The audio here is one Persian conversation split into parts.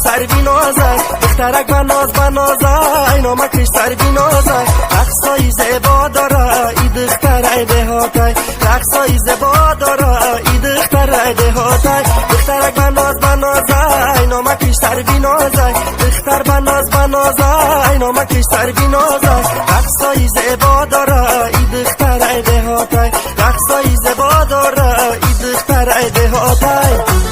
سر بینازه دخترک بنازه نامکش سر بینازه رقصای زیبا داره ای دختر دهاتی رقصای زیبا داره ای دختر دهاتی دخترک بنازه نامکش سر بینازه دختر بنازه نامکش سر بینازه رقصای زیبا داره ای دختر دهاتی رقصای زیبا داره ای دختر دهاتی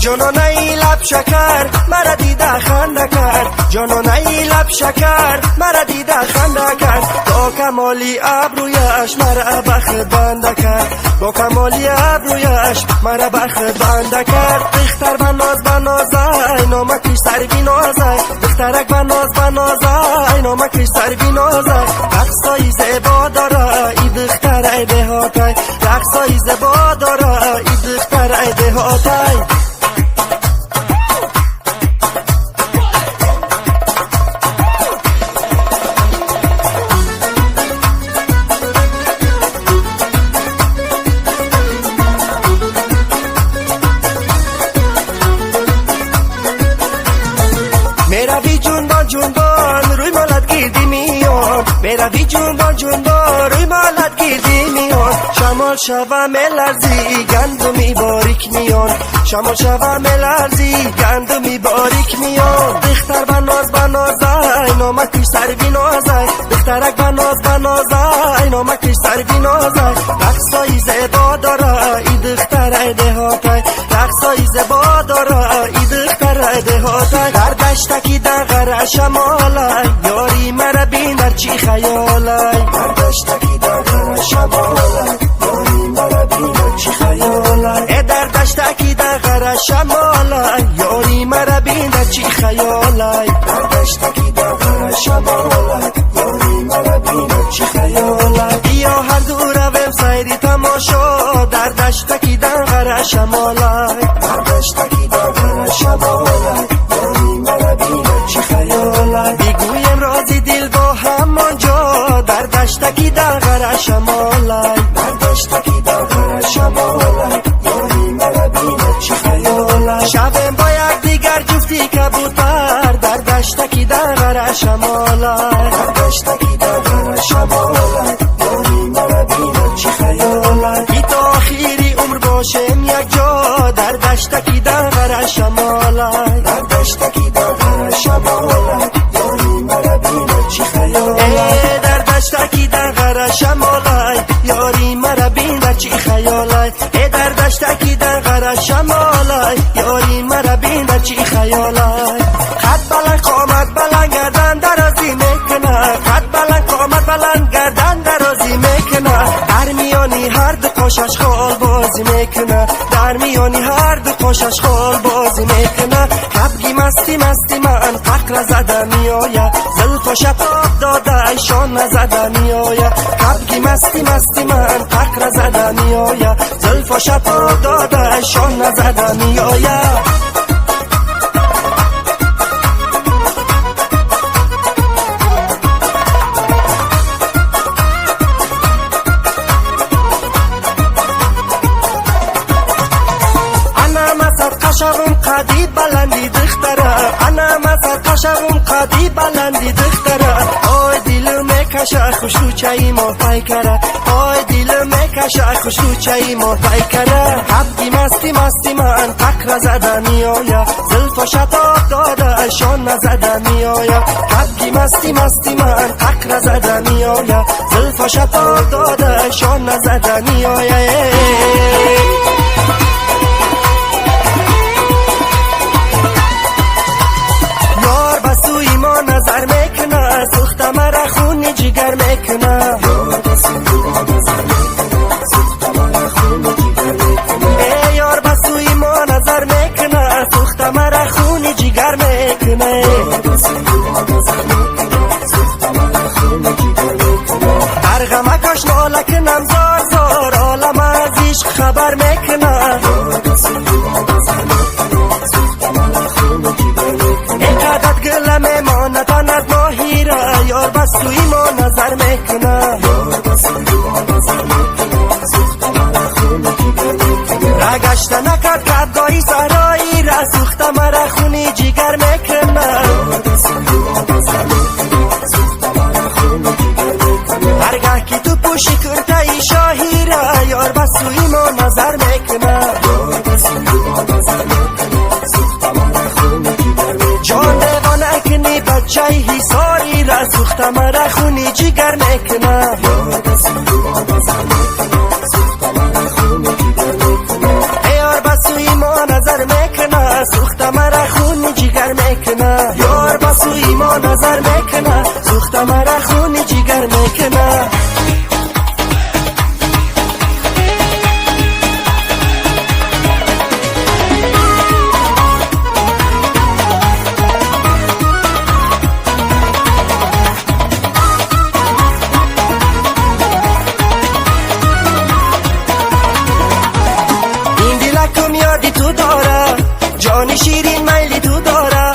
جانانه لب شکر مرا دیده خنده کرد جانانه لب شکر مرا دیده خنده کرد با کمالی ابرویش مرا بخت بنده کرد با کمالی ابرویش مرا بخت بنده کرد دختر بنازه نامکش سر بینازه دخترک بنازه نامکش سر بینازه رقصای زیبا داره ای دختر دهاتی رقصای زیبا داره ای دختر دهاتی میروی جنبان روی مالت گیردی میان میروی جنبان روی مالت گیردی میان شمال شوم لرزی گندمی باریک میان شمال شوم لرزی گندمی باریک میان دختر بنازه نامکش سر بینازه دخترک بنازه نامکش سر بینازه رقصای زیبا داره ای دختر دهاتی رقصای زیبا داره ای دختر دهاتی در دشتکی دغر شمالای یاری مرا بین در چی خیالای در دشتکی دغر شمالای یاری مرا بین در چی خیالای در دشتکی دغر شمالای یاری مرا بین در چی خیالای در دشتکی دغر شمالای یاری مرا بین در چی خیالای بیا هر دو رویم سیری تماشا در دشتکی دغر شمالای در دشتکی دغر شمالای یاری مرا بین در چی خیالای بگویم رازی دل با همانجا در دشتکی دغر شمالای در دشتکی دغر شمالای یاری مرا بین در چی خیالای شبم با یک دیگر جفتی کبوتر در دشتکی دغر شمالای در دشتکی دغر شمالای یاری مرا بین در چی خیالای بی تا آخری عمر باشم یک جا در دشتکی دغر شمالای در دشتکی دغر شمالای یاری مرا بین در چی خیالای در دشتکی دغر شمالای یاری مرا بین در چی خیالای در دشتکی دغر شمالای یاری مرا بین در چی خیالای قد بلند قامت بلند گردن درازی میکنه قد بلند قامت بلند گردن درازی میکنه در میانی هر دو قوشش خال بازی میکنه در میانی هر دو قوشش خال بازی میکنه کبگی مستی من فقر زده میآید زلف و شتاب داده ایشان نزده میآید کبگی مستی من فقر زده میآید زلف و شتاب داده ایشان نزده میآید قشقم قدی بلندی دختره انا مسد قشقم قدی بلندی دختره آی دل میکشه خوش رو چایی ما پیکره آی دل میکشه خوش رو چایی ما پیکره حبگی مستی من فقر زده میآید زلف و شتاب داده ایشان نزده میآید حبگی مستی من فقر زده میآید زلف و شتاب داده ایشان نزده میآید نظر میکنه سوخت مرا خون جگر میکنه ای یار بسوی ما نظر میکنه سوخت مرا خون جگر میکنه در غمکش ناله کنم زار عالم از عشق خبر میکنه اینقدر گلم ما نداند ماهی را یار بس توی ما نظر سوخته مرا خونی جگر میکنه هرگاه که تو پوشی کرده شاهی را یار بسوی ما نظر میکنه جان دیوانه کنی بچه حساری را سوخته مرا خونی جگر میکنه یار بسوی ما نظر میکنه سوخته مرا خونی جگر میکنه یار بسوی ما نظر میکنه سوخته مرا خونی جگر میکنه یادی تو داره جان شیرین میلی تو داره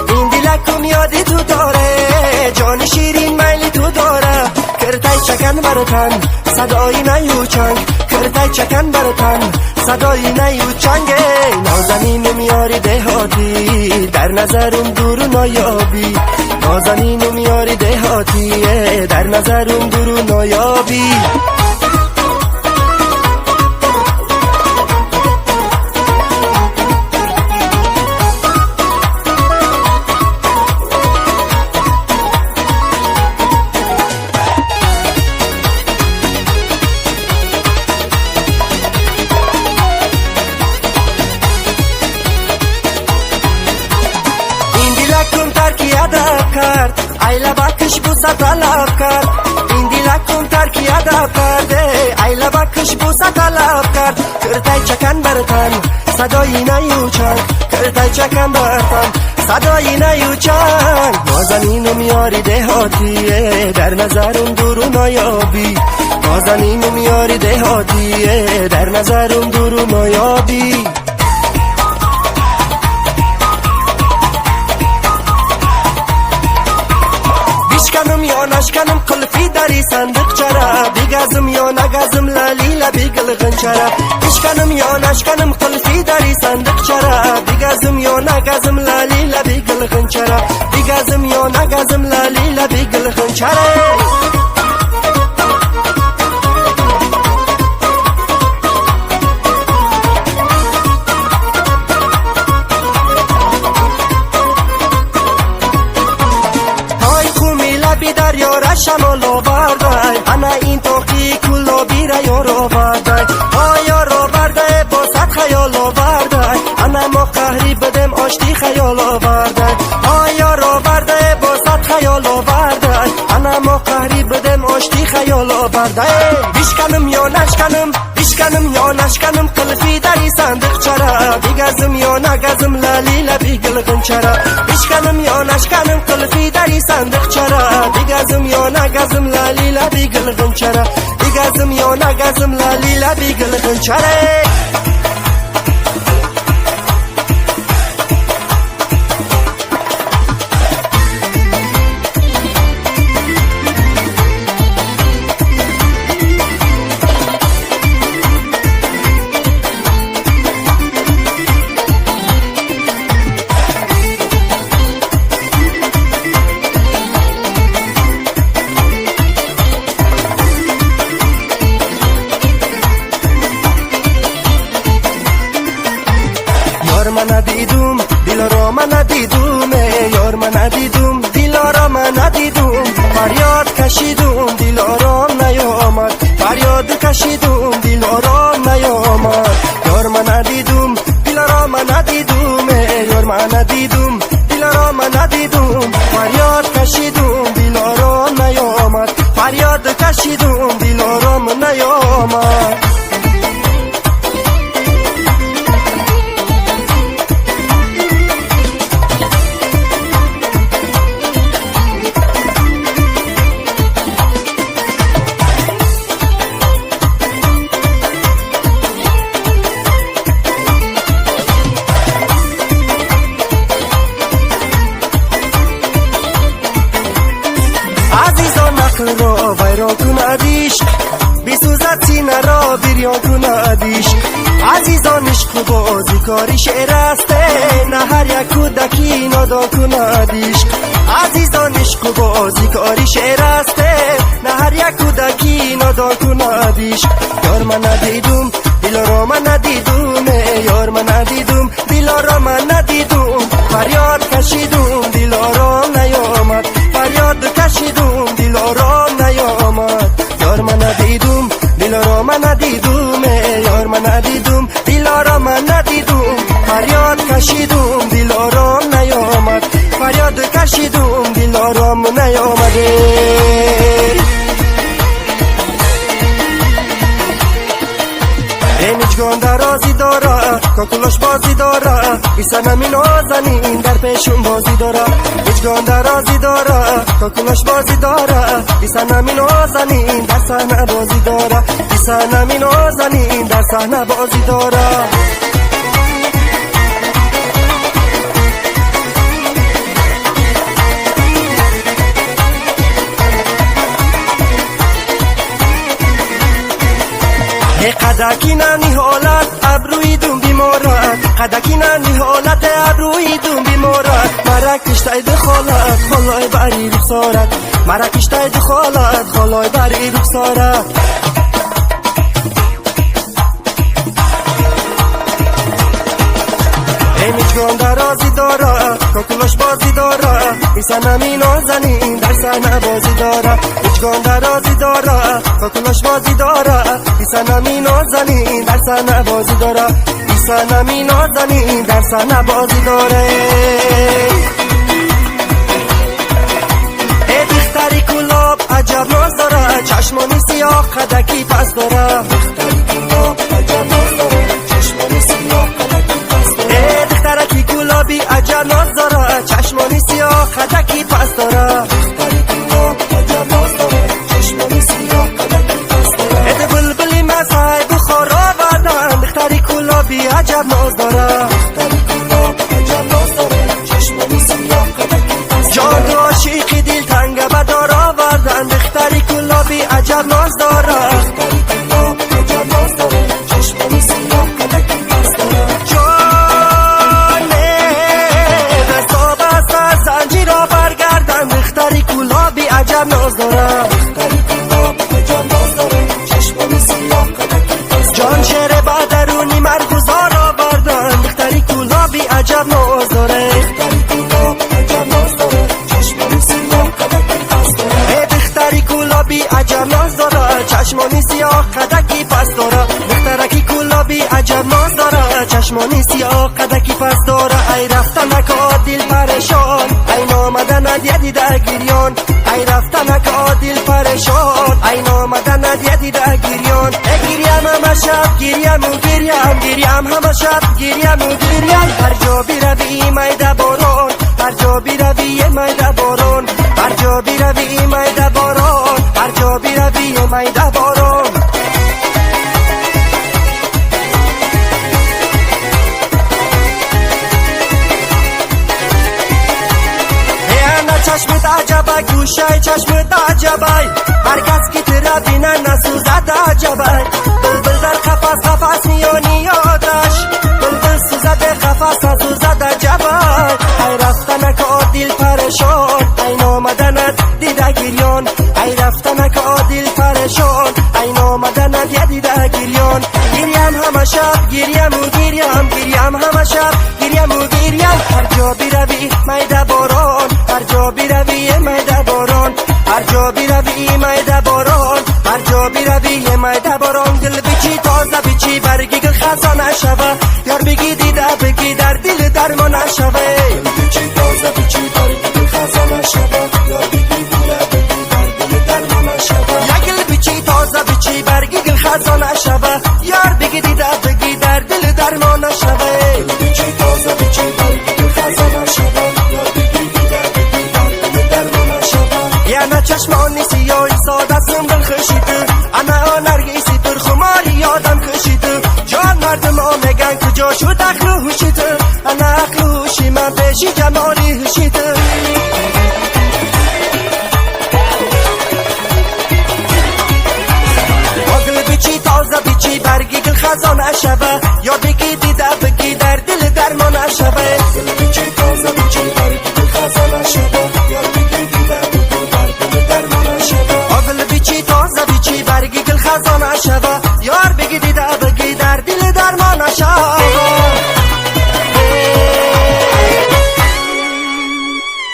این دلکم یادی تو داره جان شیرین میلی تو داره کرتای چکن برتن صدای نیو چنگ کرتای چکن برتن صدای نیو چنگ نازنین میاری دهاتی در نظرم دور نایابی نازنین میاری دهاتی در نظرم دور نایابی ادب کرد ایلا بکش بوسه طلب کرد این دلکم ترکی ادب کرده ایلا بکش بوسه طلب کرد کرتای چکن برتن صدای نیو چنگ کرتای چکن برتن صدای نیو چنگ نازنینو میاری دهاتی در نظرم دور نایابی نازنینو میاری دهاتی در نظرم دور نایابی بشکنم یا نشکنم قلفی داری صندوق چرا بگزم یا نگزم لالیلا بگل غنچرا بشکنم یا نشکنم قلفی داری صندوق چرا بگزم یا نگزم لالیلا بگل غنچرا بگزم یا نگزم لالیلا بگل غنچرا دریا شمال آوردای انا این توقی کلو بیره یار آوردای یار آوردای با صد خیال آوردای انا ما قهری بدم آشتی خیال آوردای یار آوردای با صد خیال آوردای انا ما قهری بدم آشتی خیال آوردای بشکنم یا نشکنم بشکنم یا نشکنم قلفی داری صندوق چرا بگزم یا نگزم لالیلا بگل غنچرا بشکنم یا نشکنم قلفی داری صندوق چرا بگزم یا نگزم لالیلا بگل غنچرا بگزم یا نگزم لالیلا بگل غنچرا یار من ندیدم دل را من ندیدم یار من ندیدم دل را من ندیدم فریاد کشیدم دل را نیامد فریاد کشیدم دل را نیامد یار من ندیدم دل را من ندیدم یار من ندیدم دل را من ندیدم فریاد کشیدم دل را نیامد فریاد کشیدم دل را نیامد عقل را ویران کند عشق بسوزد سینه را عشق و بازی کاری شعر است، نه هر یک کودکی نادان کند عشق. عزیزان عشق و بازی کاری شعر است، نه هر یک کودکی نادان کند عشق. یار من ندیدم دلارا من ندیدم، یار من ندیدم دلارا من ندیدم. فریاد کشیدم دلارام نیامد، فریاد کشیدم دلارام نیامد. یار من ندیدم دلارا من ندیدم، یار من ندیدم دلارا من ندیدم. فریاد کشیدم دلارام نیامد، فریاد کشیدم دلارام نیامده. هیچگان درازی داره کاکلوش بازی داره، بیسنمی نازنین در پیشون بازی داره. هیچگان درازی داره کاکلوش بازی داره، بیسنمی نازنین در صحنه بازی داره، بیسنمی نازنین در صحنه بازی داره. قدکی نمی حالت ابروی دون بیمارت، قدکی نمی حالت ابروی دون بیمارت. مرا کشتای دخالت خالای بری رخسارت، مرا کشتای دخالت خالای بری رخسارت. هیچگان درازی داره کاکلوش بازی داره، بیسنمی نازنین در صحنه بازی داره. هیچگان درازی داره کاکلوش بازی داره، بیسنمی نازنین در صحنه بازی داره، بیسنمی نازنین در صحنه بازی داره. ای دختری کلاب عجب ناز داره، چشمانی سیاه قدکی پس داره. دختری کلاب عجب ناز داره، چشمانی سیاه قدکی پس داره. دخترکی کلابی عجب ناز داره، چشمانی سیاه قدکی پس داره. دختری کلاب عجب ناز داره، چشمانی سیاه قدکی پس داره. ای بلبلی مسای بخار آوردن، دختری کلابی عجب ناز داره. دختری کلاب عجب ناز داره، چشمانی سیاه قدکی پس داره. جان تو عاشقی دل تنگ بدار آوردن، دختری کلابی عجب ناز داره. دختری کلاب عجب ناز داره، چشمانی سیاه قدکی پس داره. دختری کلابی عجب ناز داره، دختری کلاب عجب ناز داره، چشمانی سیاه قدکی پس داره. جان شعر بدرونی مرگزار آوردن، دختری کلابی عجب ناز داره. دختری کلاب عجب ناز داره، چشمانی سیاه قدکی پس داره. ای دختری کلابی عجب ناز داره، چشمانی سیاه قدکی پس داره. دخترکی کلابی عجب ناز داره، چشمانی سیاه قدکی پس داره. ای رفتنک دل پریشان، ای نامدن دیده گریان، ای رفتنک دل پریشان، ای نامدن دیده گریان. ای گریم همه شب گریم و گریم، گریم همه شب گریم و گریم. هر جا بیروی میده باران، هر جا بیروی میده باران، هر جا بیروی میده باران، هر جا بیروی میده باران. چشمت عجبه گوشه چشمت عجبه، هر کس که تره بینه نسوزد عجبه. بلبل در قفس قفس میانی آتش، بلبل سوزد قفس نسوزد عجبه. ای رفتنک دل پریشان، ای نامدنت دیده گریان، ای رفتنک دل پریشان، ای نامدنت دیده گریان. گریم همه شب گریم و گریم، گریم همه شب گریم و گریم. هر جا بیروی میده باران، هر جا بیروی میده باران، هر جا بیروی میده باران، هر جا بیروی میده باران. دل بچی تازه بچی برگی گل خزانه شوه، یار بگی دیده بگی در دل درمان شوه. دل بچی تازه بچی برگی گل خزانه شوه، یار بگی دیده بگی در دل درمان شوه. یا گل بچی تازه بچی برگی گل خزانه شوه، یار بگی دیده بگی در دل درمان شوه. دل بچی تازه بچی برگی گل خزانه شوه، یار بگی دیده بگی در دل درمان شوه. یا چشمانی سیاهی ساده سنبل خشیده، انا نرگیسی پر خماری یادم کشیده. جان مردم ها میگن کجا شد عقل و هوشیده، انا عقل و هوشی من پیشی جمالی هوشیده. آگل بیچی تازه بیچی برگی گل خزانه شوه، یا بگی شوا